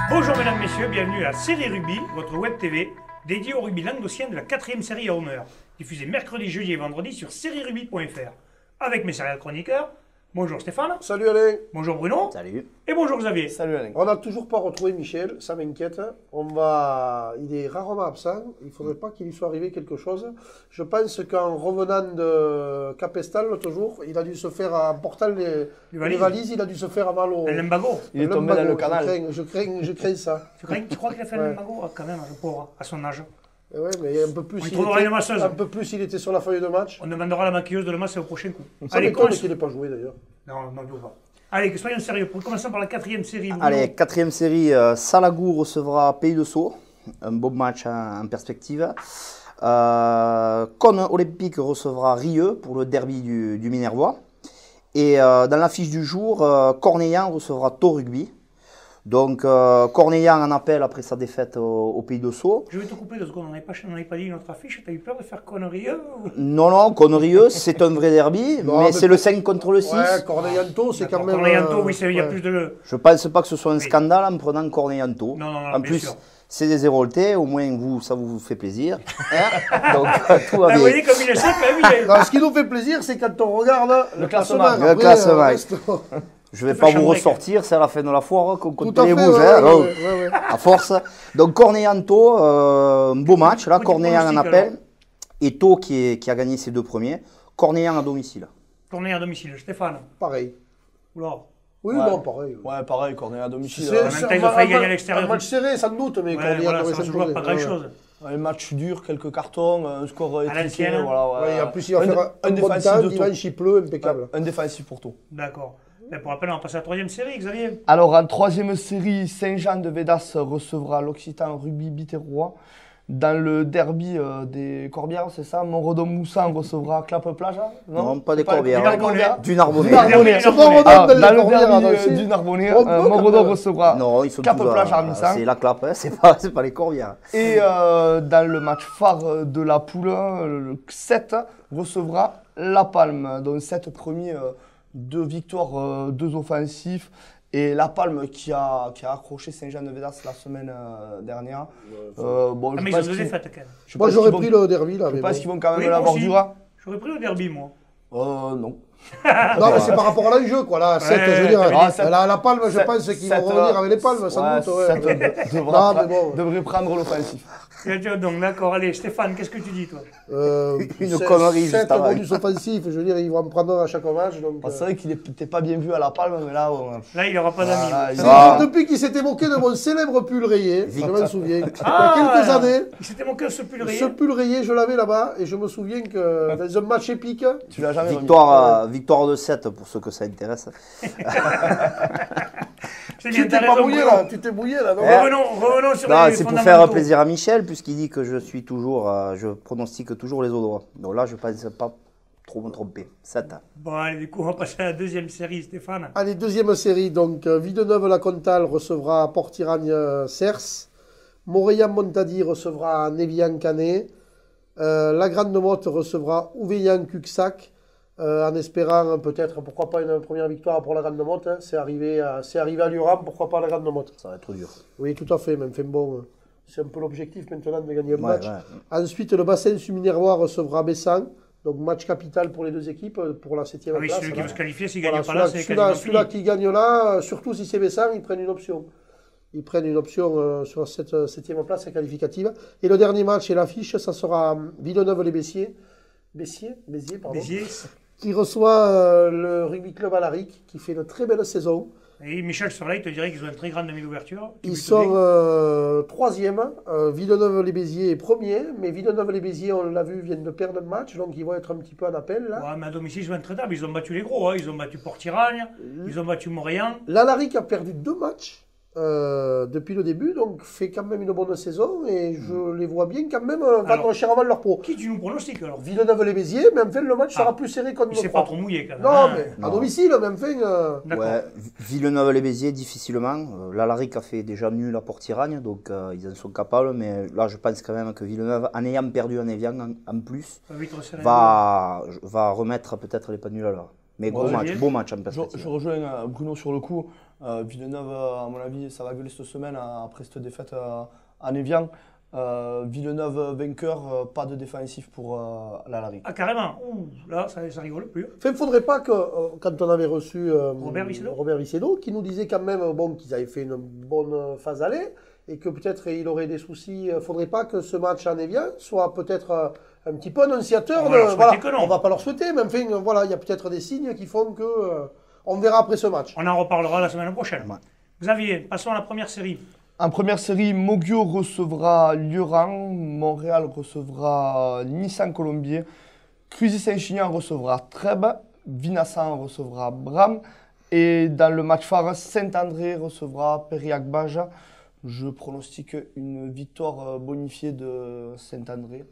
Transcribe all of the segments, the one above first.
Bonjour mesdames, messieurs, bienvenue à Série Rugby, votre web TV dédiée au rugby languedocien de la 4e série à honneur, diffusée mercredi, jeudi et vendredi sur serierugby.fr, avec mes serial chroniqueurs. Bonjour Stéphane. Salut Alain. Bonjour Bruno. Salut. Et bonjour Xavier. Salut Alain. On n'a toujours pas retrouvé Michel, ça m'inquiète. Il est rarement absent, il ne faudrait pas qu'il lui soit arrivé quelque chose. Je pense qu'en revenant de Capestal l'autre jour, il a dû se faire, en portant les valises, il a dû se faire mal au... Un lumbago. Il est tombé dans le canal. Je crains ça. Tu crois qu'il a fait un lumbago quand même, le pauvre, à son âge? Ouais, mais un peu plus, il était sur la feuille de match. On demandera à la maquilleuse de le masser au prochain coup. Ça m'étonne qu'il n'ait pas joué d'ailleurs. Non, non, pas. Allez, soyons sérieux. Commençons par la 4e série. Bruno. Allez, 4e série, Salagou recevra Pays de Sceaux. Un beau match en perspective. Cône Olympique recevra Rieux pour le derby du Minervois. Et dans l'affiche du jour, Cornellans recevra Tau Rugby. Donc, Cornellans en appel après sa défaite au Pays de Sceaux. Je vais te couper 2 secondes, on n'avait pas dit notre affiche, t'as eu peur de faire connerie Non, Cône-Rieux, c'est un vrai derby, mais c'est le 5 contre le 6. Ouais, Cornellans-Tau, c'est quand même... Cornellans-Tau, oui, il y a plus de... Je pense pas que ce soit un scandale en prenant Cornellans-Tau. Non, en plus, c'est des Héroltais, au moins ça vous fait plaisir. Hein. Donc, tout va bien. Vous voyez comme il est sec, ce qui nous fait plaisir, c'est quand on regarde le classement. Le classement. Je ne vais pas vous ressortir, c'est à la fin de la foire qu'on compte les bouges, à force. Donc Cornellans-Tau, un beau match, là, Cornellans en appel, et Tau qui a gagné ses 2 premiers. Cornellans à domicile. Cornellans à domicile, Stéphane. Pareil. Oula. Oui, non, pareil. Ouais, pareil, Cornellans à domicile. En même temps, ils ont failli gagner à l'extérieur. Un match serré, sans doute, mais Cornellans ça ne joue pas grand-chose. Un match dur, quelques cartons, un score étriqué. En plus, il va faire un bon temps, dimanche il pleut, impeccable. Un défensif pour Tau. D'accord. Pour rappel, on va passer à la 3e série, Xavier. Alors, en 3e série, Saint-Jean de Védas recevra l'Occitan Rugby Biterrois. Dans le derby des Corbières, c'est ça, Montredon-Moussan recevra Clappe-Plage. Non, pas des Corbières. Du Narbonnais. Dans le derby du Narbonnais, Montredon recevra Clappe-Plage à Missan. C'est la Clappe, c'est pas les Corbières. Et dans le match phare de la poule, le 7 recevra La Palme. Donc 7 premiers, 2 victoires, 2 offensifs. Et La Palme qui a accroché Saint-Jean-de-Védas la semaine dernière. Mais ils ont 2 défaites quand même. Moi j'aurais pris le derby là. Je pense qu'ils vont quand même l'avoir dur. J'aurais pris le derby moi. Non. Non, mais c'est par rapport à l'enjeu quoi. Là, 7, je veux dire. La Palme, je pense qu'ils vont revenir avec les Palmes sans doute. 7 devrait prendre l'offensif. Donc d'accord, allez Stéphane, qu'est-ce que tu dis toi? Une connerie juste 7 bonus offensifs, je veux dire, ils vont en prendre un à chaque match. C'est vrai qu'il n'était pas bien vu à La Palme, mais là... Là, il n'aura pas d'amis. Depuis qu'il s'était moqué de mon célèbre pull rayé, je m'en souviens, il y a quelques années... Il s'était moqué de ce pull rayé. Ce pull rayé, je l'avais là-bas, et je me souviens que dans un match épique... Tu l'as jamais victoire de 7 pour ceux que ça intéresse. Tu t'es pas mouillé là, tu t'es mouillé là. Revenons sur les c'est pour faire plaisir à Michel, puisqu'il dit que je pronostique toujours les Audois. Donc là, je ne pense pas trop me tromper. 7. Bon, allez, du coup, on va passer à la 2e série, Stéphane. Allez, 2e série. Donc, Villeneuve-la-Comtale recevra Port-Iragne-Cers. Montréal-Montady recevra Névillan-Canet. La Grande-Motte recevra Ouveillan-Cuxac. En espérant peut-être, pourquoi pas une première victoire pour la Grande-Motte. Hein. C'est arrivé à Lurham, pourquoi pas la Grande-Motte. Ça va être dur. Oui, tout à fait, même fait bon. C'est un peu l'objectif maintenant de gagner un match. Ensuite, le bassin Minervois recevra Bessan. Donc match capital pour les 2 équipes pour la 7e place. Oui, celui qui veut se qualifier, s'il ne gagne pas là, c'est quasiment fini. Celui-là qui gagne là, surtout si c'est Bessan, ils prennent une option. Ils prennent une option sur cette 7e place qualificative. Et le dernier match et l'affiche, ça sera Villeneuve-les-Bessiers. Béziers, pardon. Béziers. Qui reçoit le Rugby Club Alaric, qui fait une très belle saison. Et Michel Sorley te dirait qu'ils ont une très grande demi d'ouverture. Ils sont 3e. Villeneuve-les-Béziers est premier. Mais Villeneuve-les-Béziers, on l'a vu, viennent de perdre un match. Donc ils vont être un petit peu en appel. Là. Ouais, mais à domicile, ils vont être très tard. Ils ont battu les gros. Hein. Ils ont battu Port-Iragne. Ils ont battu Montréal. L'Alaric a perdu 2 matchs. depuis le début, donc fait quand même une bonne saison et je les vois bien quand même vendre cher avant leur pro. Qui tu nous pronostiques alors? Villeneuve-les-Béziers, mais enfin le match sera plus serré qu'on ne Il le s'est croit. pas trop mouillé quand même. Non, hein. mais à Non. domicile, mais enfin. D'accord. Ouais, Villeneuve-les-Béziers, difficilement. L'Alaric a fait déjà nul à Port-Iragne, donc ils en sont capables. Mais là, je pense quand même que Villeneuve, en ayant perdu un Evian en plus, Ça va vite resserrer va remettre peut-être les pendules à l'heure. Mais Ouais, beau match en Je perspective. rejoins Bruno sur le coup. Villeneuve, à mon avis, ça va gueuler cette semaine après cette défaite à Evian. Villeneuve vainqueur, pas de défensif pour l'Alaric. Ah, carrément. Ouh, là, ça rigole plus. Enfin, il ne faudrait pas que, quand on avait reçu Robert Vicedo, qui nous disait quand même qu'ils avaient fait une bonne phase aller et que peut-être il aurait des soucis. Il ne faudrait pas que ce match en Evian soit peut-être un petit peu annonciateur. On va leur souhaiter que non. On ne va pas leur souhaiter, mais enfin, voilà, il y a peut-être des signes qui font que. On verra après ce match. On en reparlera la semaine prochaine. Ouais. Xavier, passons à la première série. En première série, Mogio recevra Lioran, Montréal recevra Nissan Colombier, Cruzy-Saint-Chinian recevra Trèbes, Vinassan recevra Bram et dans le match phare, Saint-André recevra Périac-Baja. Je pronostique une victoire bonifiée de Saint-André.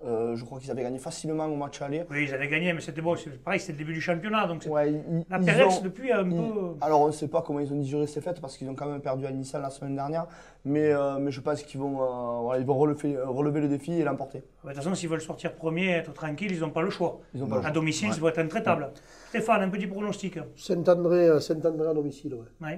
Je crois qu'ils avaient gagné facilement au match aller. Oui, ils avaient gagné, mais c'était bon. Pareil, c'était le début du championnat. Donc Ouais, la ils Pérex, ont- depuis, un peu. Alors, on ne sait pas comment ils ont digéré ces fêtes parce qu'ils ont quand même perdu à Nissan la semaine dernière. Mais je pense qu'ils vont, voilà, ils vont relever le défi et l'emporter. De toute façon, s'ils veulent sortir premier et être tranquilles, ils n'ont pas le choix. Ils ont pas le À choix. domicile, ça doit être intraitable. Stéphane, un petit pronostic. Saint-André à domicile, ouais. Oui,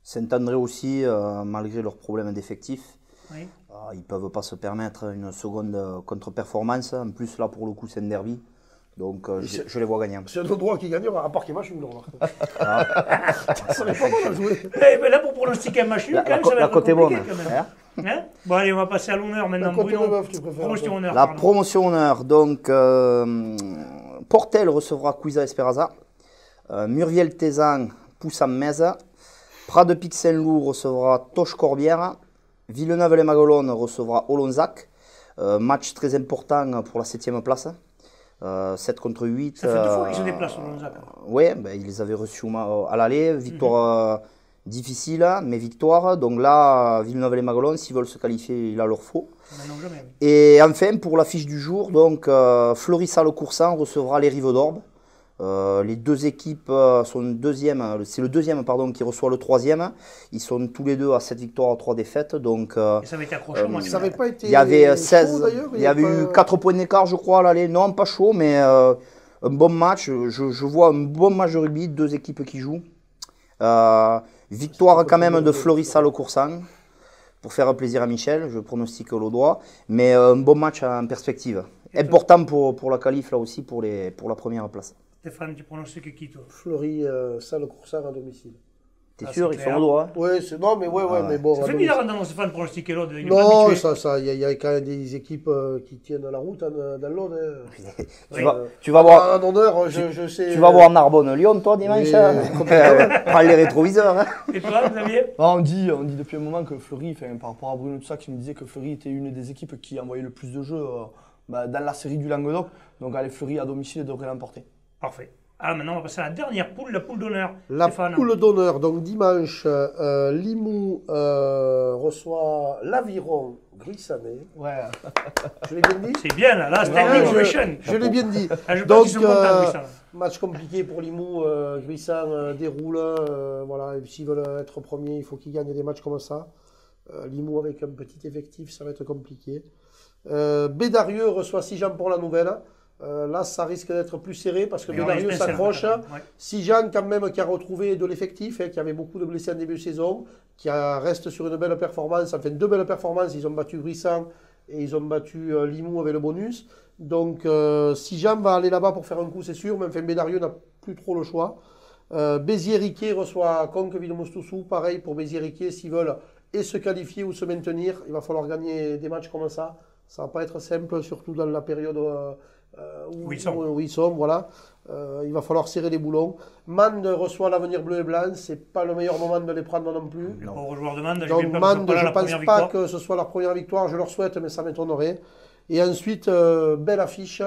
Saint-André aussi, malgré leurs problèmes d'effectifs, oui. ils ne peuvent pas se permettre une seconde contre-performance. En plus, là, pour le coup, c'est un derby. Donc, je les vois gagnants. C'est un droit qui gagnera, à part qu'il match nul. Ah, Ça n'est pas mal à jouer. Mais là, pour pronostiquer un match nul, quand même, ça va la être côte est bonne. compliqué, quand même. Hein Hein Bon, allez, on va passer à l'honneur maintenant. La côte Bruno. de bœuf, tu préfères. Promotion honneur. La pardon. promotion honneur, donc Portel recevra Cuisa Esperaza, Muriel Tézan Poussam Meza, Prat de Pic Saint-Loup recevra Toche Corbière, Villeneuve-les-Maguelones recevra Olonzac, match très important pour la 7e place, 7 contre 8. Ça fait 2 fois qu'ils se déplacent au Lonzac. Oui, ils les avaient reçus à l'aller, victoire difficile, mais victoire. Donc là, Villeneuve-les-Maguelones, s'ils veulent se qualifier, il a leur faut. Maintenant, jamais. Et enfin, pour l'affiche du jour, donc Fleury-Salle-Coursan recevra les Rives d'Orbe. Les deux équipes sont deuxième, c'est le deuxième pardon, qui reçoit le troisième. Ils sont tous les deux à 7 victoires, 3 défaites. Donc Et ça avait été accroché au match. Ça n'avait pas été. il y avait chaud, 16, d'ailleurs, il y avait eu pas- 4 points d'écart, je crois, à l'aller. Non, pas chaud, mais un bon match. Je vois un bon match de rugby, deux équipes qui jouent. Victoire quand même de Fleury-Salle-Coursan. Pour faire plaisir à Michel, je pronostique l'Audois. Mais un bon match en perspective. Important pour la qualif, là aussi, pour la première place. Stéphane, tu pronostiques qui, toi? Fleury, salle Coursan à domicile. T'es Ah, sûr, c'est ils clair. sont Audois, hein? Ouais, non, mais mais bon. Ça à fait domicile. bizarre d'entendre Stéphane pronostiquer l'autre. Il est pas Non, habitué. il y a quand même des équipes qui tiennent la route dans l'Aude. Hein. Tu vas, tu vas voir. En honneur, je sais. Tu vas voir Narbonne-Lyon, toi, dimanche. Oui, hein. Prends les rétroviseurs. Hein. Et toi, Xavier? On dit depuis un moment que Fleury, par rapport à Bruno tout ça, qui me disait que Fleury était une des équipes qui envoyait le plus de jeux dans la série du Languedoc. Donc allez, Fleury à domicile devrait l'emporter. Parfait. Alors maintenant, on va passer à la dernière poule, la poule d'honneur. La Stéphane. poule d'honneur, donc dimanche, Limoux reçoit l'Aviron Grissanet. Ouais. Je l'ai bien dit. C'est bien, là, Ouais, standing ovation. je l'ai bien dit. Ah, je pense qu'ils sont contents, oui, ça. Match compliqué pour Limoux. Grissan déroule. Voilà, et s'ils veulent être premiers, il faut qu'ils gagnent des matchs comme ça. Limoux avec un petit effectif, ça va être compliqué. Bédarieux reçoit Sijan pour la nouvelle. Là, ça risque d'être plus serré parce que Mais on Bédarieux laisse Spencer, s'accroche. ouais. Sijan, quand même, qui a retrouvé de l'effectif, qui avait beaucoup de blessés en début de saison, reste sur une belle performance, enfin deux belles performances. Ils ont battu Grissan et ils ont battu Limoux avec le bonus. Donc, Sijan va aller là-bas pour faire un coup, c'est sûr, mais enfin, Bédarieux n'a plus trop le choix. Béziers-Riquet reçoit Conqueville-Mostoussou. Pareil pour Béziers-Riquet, s'ils veulent et se qualifier ou se maintenir, il va falloir gagner des matchs comme ça. Ça ne va pas être simple, surtout dans la période où ils sont. Voilà. Il va falloir serrer les boulons. Mende reçoit l'Avenir Bleu et Blanc. Ce n'est pas le meilleur moment de les prendre non plus. Le pauvre joueur de Mende, Donc j'ai bien peur que ce soit Mende, pas là je la ne pense première pas victoire. que ce soit leur première victoire. Je leur souhaite, mais ça m'étonnerait. Et ensuite, belle affiche.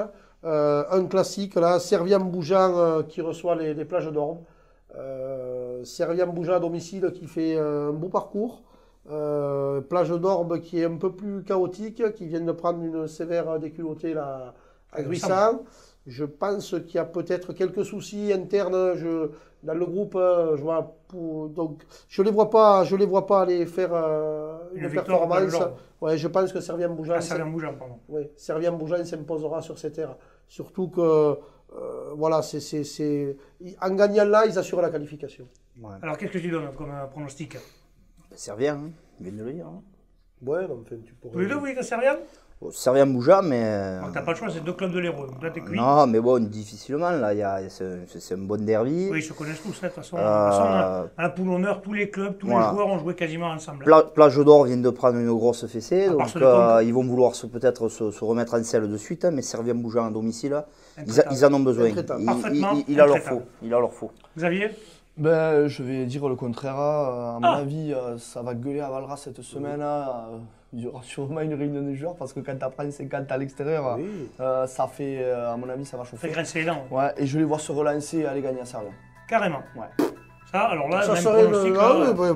Un classique, là, Servian-Bougeant qui reçoit les plages d'Orbe. Servien Bouja à domicile qui fait un beau parcours. Plage d'Orbe qui est un peu plus chaotique, qui vient de prendre une sévère déculottée là, à Gruissant. Je pense qu'il y a peut-être quelques soucis internes dans le groupe. Donc je les vois pas aller faire une performance. Ouais, je pense que Servien Bouja s'imposera sur ces terres. Surtout que voilà, en gagnant là, ils assurent la qualification. Ouais. Alors qu'est-ce que tu donnes comme pronostic? Servien, hein, il vient de le dire. Hein. Ouais, donc tu pourrais. Tous les deux, vous dites Servien? Servien Bouja, mais. T'as pas le choix, c'est deux clubs de l'Hérault. Là, t'es cuit. Non, mais bon, difficilement, là, c'est un bon derby. Oui, ils se connaissent tous, de toute façon. À la poule honneur, tous les clubs, tous les joueurs ont joué quasiment ensemble. Plage d'Or vient de prendre une grosse fessée, donc ils vont vouloir peut-être se remettre en selle de suite, hein, mais Servien Bouja à domicile, ils en ont besoin. Il a leur faux. Xavier? Ben, je vais dire le contraire. À mon avis, ça va gueuler à Valras cette semaine. Il y aura sûrement une réunion des joueurs parce que quand tu apprends 50 à l'extérieur, ça fait, à mon avis, ça va chauffer. Ça fait grincer les dents. Ouais, et je vais les voir se relancer et aller gagner à Servien. Carrément. Ouais. Ça, alors là, ça même serait pronostic.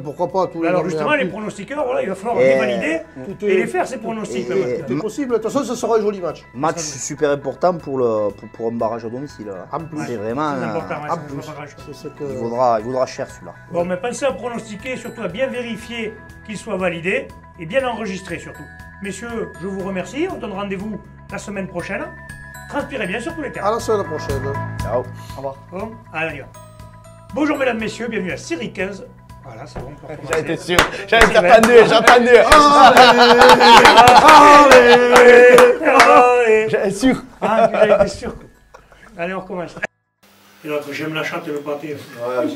pourquoi pas tous les alors justement, les pronostiqueurs, voilà, il va falloir les valider et les faire, ces pronostics. Tout est possible. De toute façon, ce sera un joli match. Match super important pour un barrage à domicile. En plus. C'est vraiment. Il vaudra cher celui-là. Bon, mais pensez à pronostiquer, surtout à bien vérifier qu'il soit validé et bien enregistré surtout. Messieurs, je vous remercie. On donne rendez-vous la semaine prochaine. Transpirez bien sur tous les terrains. À la semaine prochaine. Ciao. Au revoir. Bon, allez, on y va. Bonjour mesdames, messieurs, bienvenue à Série 15. Voilà, c'est bon. J'avais été sûr. J'attendais. J'étais sûr. J'avais été sûr. Allez, on recommence. Et l'autre, j'aime la chatte et le pâté.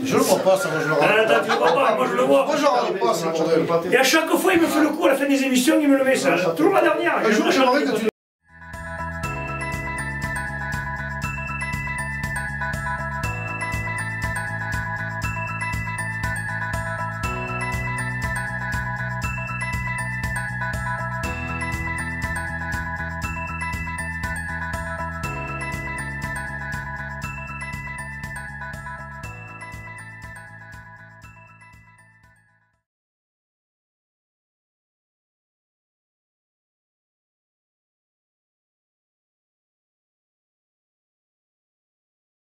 Je le vois pas, ça, moi je le vois. Attends, tu le vois pas, moi je le vois. Moi je regarde pas, c'est le bordel. Et à chaque fois, il me fait le coup à la fin des émissions, il me le met ça. Toujours la dernière. Un jour, j'aimerais que tu